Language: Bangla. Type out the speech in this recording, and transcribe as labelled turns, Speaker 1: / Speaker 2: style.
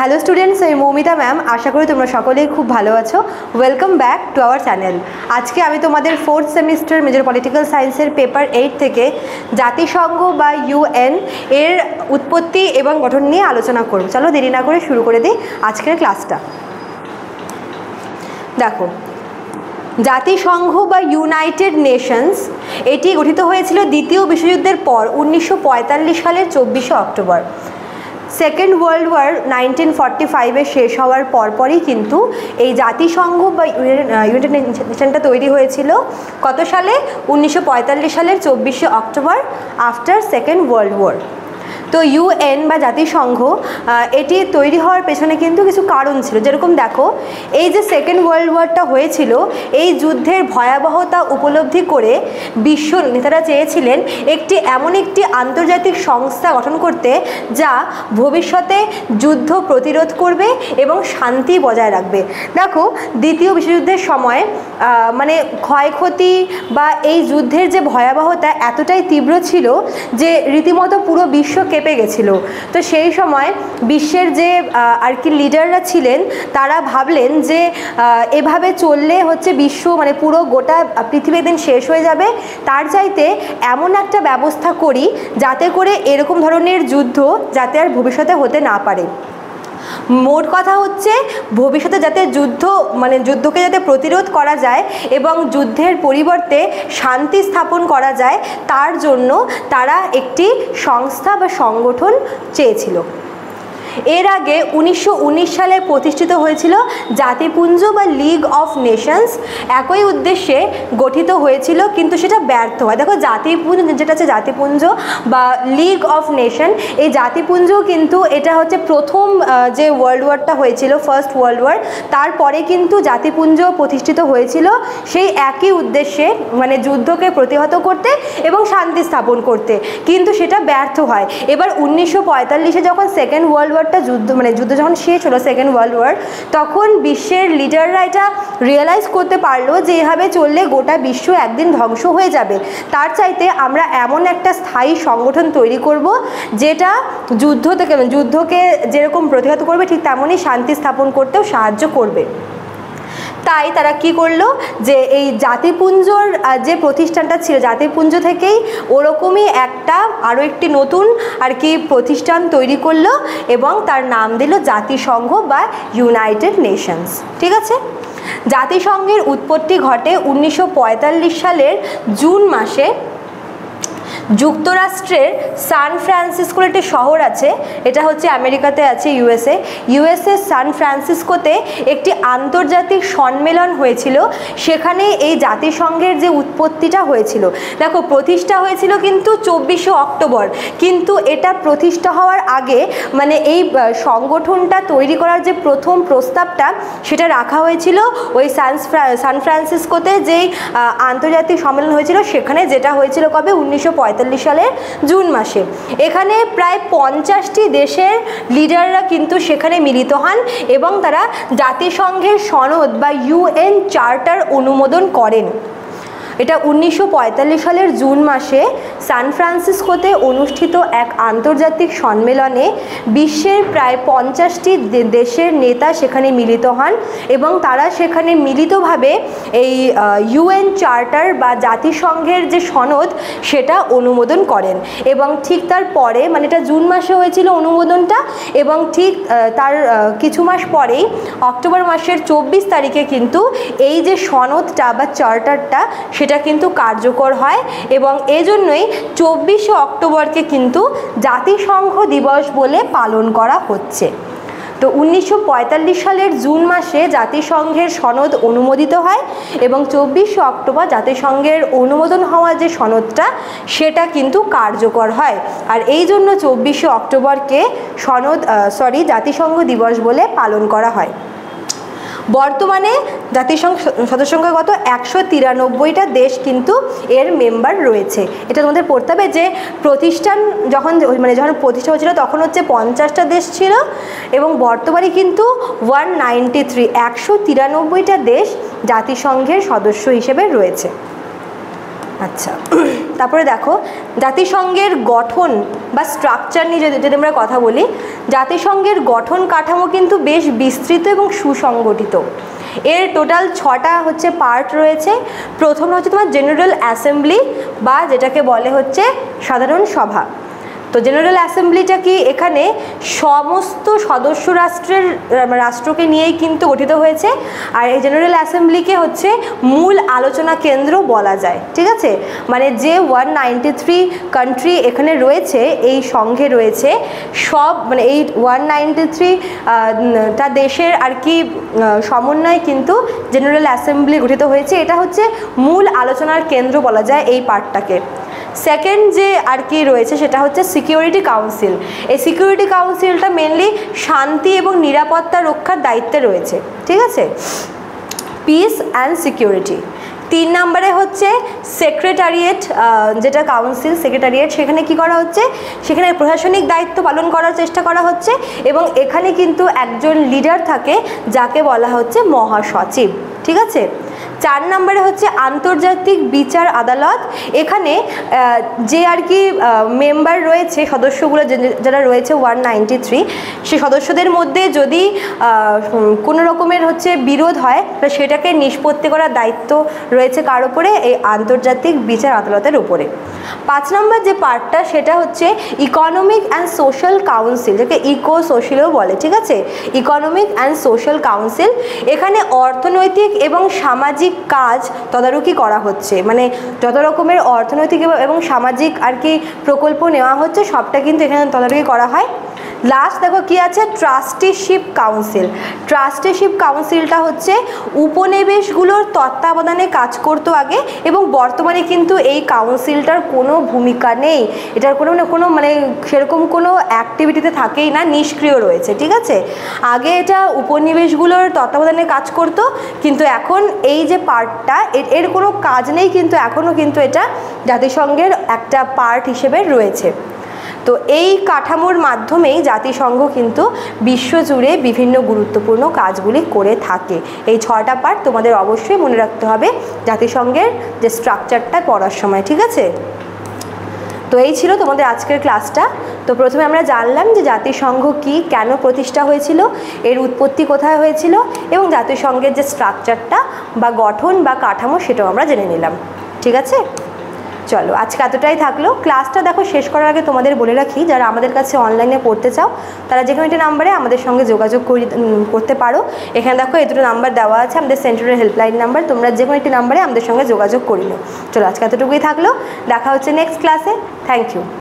Speaker 1: হ্যালো স্টুডেন্টস, আমি মৌমিতা ম্যাম। আশা করি তোমরা সকলেই খুব ভালো আছো। Welcome back to our channel. আজকে আমি তোমাদের 4th সেমিস্টার মেজর পলিটিক্যাল সায়েন্সের পেপার 8 থেকে জাতিসংঘ বা ইউএন এর উৎপত্তি এবং গঠন নিয়ে আলোচনা করব। চলো দেরি না করে শুরু করে দিই আজকের ক্লাসটা। দেখো, জাতিসংঘ বা ইউনাইটেড নেশনস এটি গঠিত হয়েছিল দ্বিতীয় বিশ্বযুদ্ধের পর 1945 সালের 24শে অক্টোবর। সেকেন্ড ওয়ার্ল্ড ওয়ার 1945-এ শেষ হওয়ার পরপরই কিন্তু এই জাতিসংঘ বা ইউনাইটেড নেশনটা তৈরি হয়েছিল। কত সালে? 1945 সালের 24শে অক্টোবর, আফটার সেকেন্ড ওয়ার্ল্ড ওয়ার। তো ইউএন বা জাতিসংঘ এটি তৈরি হওয়ার পেছনে কিন্তু কিছু কারণ ছিল। যেরকম দেখো, এই যে সেকেন্ড ওয়ার্ল্ড ওয়ারটা হয়েছিল, এই যুদ্ধের ভয়াবহতা উপলব্ধি করে বিশ্ব নেতারা চেয়েছিলেন এমন একটি আন্তর্জাতিক সংস্থা গঠন করতে যা ভবিষ্যতে যুদ্ধ প্রতিরোধ করবে এবং শান্তি বজায় রাখবে। দেখো, দ্বিতীয় বিশ্বযুদ্ধের সময় মানে ক্ষয়ক্ষতি বা এই যুদ্ধের যে ভয়াবহতা এতটাই তীব্র ছিল যে রীতিমতো পুরো বিশ্ব কেঁপে গেছিলো। তো সেই সময় বিশ্বের যে আর কি লিডাররা ছিলেন তারা ভাবলেন যে এভাবে চললে হচ্ছে বিশ্ব মানে পুরো গোটা পৃথিবী দিন শেষ হয়ে যাবে। তার চাইতে এমন একটা ব্যবস্থা করি যাতে করে এরকম ধরনের যুদ্ধ যাতে আর ভবিষ্যতে হতে না পারে। মোট কথা হচ্ছে ভবিষ্যতে যাতে যুদ্ধকে যাতে প্রতিরোধ করা যায় এবং যুদ্ধের পরিবর্তে শান্তি স্থাপন করা যায়, তার জন্য তারা একটি সংস্থা বা সংগঠন চেয়েছিল। এর আগে 1919 সালে প্রতিষ্ঠিত হয়েছিল জাতিপুঞ্জ বা লিগ অফ নেশনস। একই উদ্দেশ্যে গঠিত হয়েছিল, কিন্তু সেটা ব্যর্থ হয়। দেখো, জাতিপুঞ্জ যেটা আছে জাতিপুঞ্জ বা লিগ অফ নেশন, এই জাতিপুঞ্জ কিন্তু এটা হচ্ছে প্রথম যে ওয়ার্ল্ড ওয়ারটা হয়েছিল, ফার্স্ট ওয়ার্ল্ড ওয়ার, তারপরে কিন্তু জাতিপুঞ্জ প্রতিষ্ঠিত হয়েছিল সেই একই উদ্দেশ্যে, মানে যুদ্ধকে প্রতিহত করতে এবং শান্তি স্থাপন করতে, কিন্তু সেটা ব্যর্থ হয়। এবার 1945-এ যখন সেকেন্ড ওয়ার্ল্ড যুদ্ধ যখন শেষ হলো, সেকেন্ড ওয়ার্ল্ড ওয়ার, তখন বিশ্বের লিডাররা এটা রিয়েলাইজ করতে পারলো যে এভাবে চললে গোটা বিশ্ব একদিন ধ্বংস হয়ে যাবে। তার চাইতে আমরা এমন একটা স্থায়ী সংগঠন তৈরি করব যেটা যুদ্ধকে যেরকম প্রতিহত করবে ঠিক তেমনই শান্তি স্থাপন করতেও সাহায্য করবে। তাই তারা কি করলো যে এই জাতিপুঞ্জর যে প্রতিষ্ঠানটা ছিল, জাতিপুঞ্জ থেকেই ওরকমই আরও একটি নতুন আর কি প্রতিষ্ঠান তৈরি করলো এবং তার নাম দিল জাতিসংঘ বা ইউনাইটেড নেশনস। ঠিক আছে। জাতিসংঘের উৎপত্তি ঘটে 1945 সালের জুন মাসে। যুক্তরাষ্ট্রের সান ফ্রান্সিসকোর একটি শহর আছে, এটা হচ্ছে আমেরিকাতে আছে, ইউএসএ সান ফ্রান্সিসকোতে একটি আন্তর্জাতিক সম্মেলন হয়েছিল। সেখানে এই জাতিসংঘের যে উৎপত্তিটা হয়েছিল, দেখো প্রতিষ্ঠা হয়েছিল কিন্তু 24শে অক্টোবর, কিন্তু এটা প্রতিষ্ঠা হওয়ার আগে মানে এই সংগঠনটা তৈরি করার যে প্রথম প্রস্তাবটা সেটা রাখা হয়েছিল ওই সান ফ্রান্সিসকোতে যেই আন্তর্জাতিক সম্মেলন হয়েছিল সেখানে, যেটা হয়েছিল কবে? 1945 সালের জুন মাসে। এখানে প্রায় 50টি দেশের লিডাররা কিন্তু সেখানে মিলিত হন এবং তারা জাতিসংঘের সনদ বা ইউএন চার্টার অনুমোদন করেন। এটা 1945 সালের জুন মাসে সান ফ্রান্সিসকোতে অনুষ্ঠিত এক আন্তর্জাতিক সম্মেলনে বিশ্বের প্রায় 50টি দেশের নেতা সেখানে মিলিত হন এবং তারা সেখানে মিলিতভাবে এই ইউএন চার্টার বা জাতিসংঘের যে সনদ সেটা অনুমোদন করেন। এবং ঠিক তার পরে, মানে এটা জুন মাসে হয়েছিল অনুমোদনটা, এবং ঠিক তার কিছু মাস পরেই অক্টোবর মাসের 24 তারিখে কিন্তু এই যে সনদটা বা চার্টারটা সেটা কিন্তু কার্যকর হয় এবং এজন্যই 24শে অক্টোবরকে কিন্তু জাতিসংঘ দিবস বলে পালন করা হচ্ছে। তো 1945 সালের জুন মাসে জাতিসংঘের সনদ অনুমোদিত হয় এবং 24শে অক্টোবর জাতিসংঘের অনুমোদন হওয়া যে সনদটা সেটা কিন্তু কার্যকর হয়। আর এই জন্য 24শে অক্টোবরকে জাতিসংঘ দিবস বলে পালন করা হয়। বর্তমানে জাতিসংঘ সদস্য সংখ্যা কত? 193টা দেশ কিন্তু এর মেম্বার রয়েছে। এটা তোমাদের পড়তে হবে যে প্রতিষ্ঠান যখন প্রতিষ্ঠা হয়েছিল তখন হচ্ছে 50টা দেশ ছিল এবং বর্তমানে কিন্তু 193টা দেশ জাতিসংঘের সদস্য হিসেবে রয়েছে। আচ্ছা, তারপরে দেখো জাতিসংঘের গঠন বা স্ট্রাকচার নিয়ে যদি আমরা কথা বলি, জাতিসংঘের গঠন কাঠামো কিন্তু বেশ বিস্তৃত এবং সুসংগঠিত। এর টোটাল 6টা হচ্ছে পার্ট রয়েছে। প্রথম হচ্ছে তোমার জেনারেল অ্যাসেম্বলি বা যেটাকে বলে হচ্ছে সাধারণ সভা। তো জেনারেল অ্যাসেম্বলিটা কি, এখানে সমস্ত সদস্য রাষ্ট্রকে নিয়েই কিন্তু গঠিত হয়েছে। আর এই জেনারেল অ্যাসেম্বলিকে হচ্ছে মূল আলোচনা কেন্দ্র বলা যায়, ঠিক আছে। মানে যে 193 কান্ট্রি এখানে রয়েছে, এই সংঘে রয়েছে, সব মানে এই 193টা দেশের আর কি সমন্বয়ে কিন্তু জেনারেল অ্যাসেম্বলি গঠিত হয়েছে। এটা হচ্ছে মূল আলোচনার কেন্দ্র বলা যায় এই পার্টটাকে। সেকেন্ড যে আর কি রয়েছে সেটা হচ্ছে সিকিউরিটি কাউন্সিল। এই সিকিউরিটি কাউন্সিলটা মেনলি শান্তি এবং নিরাপত্তা রক্ষার দায়িত্বে রয়েছে, ঠিক আছে, পিস অ্যান্ড সিকিউরিটি। 3 নম্বরে হচ্ছে সেক্রেটারিয়েট, যেটা কাউন্সিল সেক্রেটারিয়েট, সেখানে কি করা হচ্ছে, সেখানে প্রশাসনিক দায়িত্ব পালন করার চেষ্টা করা হচ্ছে এবং এখানে কিন্তু একজন লিডার থাকে যাকে বলা হচ্ছে মহাসচিব, ঠিক আছে। 4 নম্বরে হচ্ছে আন্তর্জাতিক বিচার আদালত। এখানে যে আর কি মেম্বার রয়েছে, সদস্যগুলো যারা রয়েছে 193, সেই সদস্যদের মধ্যে যদি কোনো রকমের হচ্ছে বিরোধ হয়, সেটাকে নিষ্পত্তি করার দায়িত্ব রয়েছে কার উপরে, এই আন্তর্জাতিক বিচার আদালতের উপরে। 5 নম্বর যে পার্টটা সেটা হচ্ছে ইকোনমিক অ্যান্ড সোশ্যাল কাউন্সিল, যাকে ইকো সোশ্যালও বলে, ঠিক আছে। ইকোনমিক অ্যান্ড সোশ্যাল কাউন্সিল, এখানে অর্থনৈতিক এবং সামাজিক কাজ তদারকি করা হচ্ছে, মানে যত রকমের অর্থনৈতিক এবং সামাজিক আর কি প্রকল্প নেওয়া হচ্ছে সবটা কিন্তু এখানে তদারকি করা হয়। লাস্ট দেখো কি আছে, ট্রাস্টিশিপ কাউন্সিল। ট্রাস্টিশিপ কাউন্সিলটা হচ্ছে উপনিবেশগুলোর তত্ত্বাবধানে কাজ করতো আগে, এবং বর্তমানে কিন্তু এই কাউন্সিলটার কোনো ভূমিকা নেই, এটার কোনো মানে সেরকম কোনো অ্যাক্টিভিটিতে থাকেই না, নিষ্ক্রিয় রয়েছে, ঠিক আছে। আগে এটা উপনিবেশগুলোর তত্ত্বাবধানে কাজ করতো, কিন্তু এখন এই যে পার্টটা এর কোনো কাজ নেই, কিন্তু এখনও কিন্তু এটা জাতিসংঘের একটা পার্ট হিসেবে রয়েছে। তো এই কাঠামোর মাধ্যমেই জাতিসংঘ কিন্তু বিশ্বজুড়ে বিভিন্ন গুরুত্বপূর্ণ কাজগুলি করে থাকে। এই 6টা পার্ট তোমাদের অবশ্যই মনে রাখতে হবে জাতিসংঘের যে স্ট্রাকচারটা পড়ার সময়, ঠিক আছে। তো এই ছিল তোমাদের আজকের ক্লাসটা। তো প্রথমে আমরা জানলাম যে জাতিসংঘ কি, কেন প্রতিষ্ঠা হয়েছিল, এর উৎপত্তি কোথায় হয়েছিল, এবং জাতিসংঘের যে স্ট্রাকচারটা বা গঠন বা কাঠামো সেটাও আমরা জেনে নিলাম, ঠিক আছে। চলো আজকে এতটাই থাকলো। ক্লাসটা দেখো শেষ করার আগে তোমাদের বলে রাখি, যারা আমাদের কাছে অনলাইনে পড়তে চাও তারা যে কোনো একটা নাম্বারে আমাদের সঙ্গে যোগাযোগ করতে পারো। এখানে দেখো এই দুটো নাম্বার দেওয়া আছে, আমাদের সেন্টারের হেল্পলাইন নাম্বার, তোমরা যে কোনো একটি নাম্বারে আমাদের সঙ্গে যোগাযোগ করে নিও। চলো আজকে এতটুকুই থাকলো, দেখা হচ্ছে নেক্সট ক্লাসে। Thank you.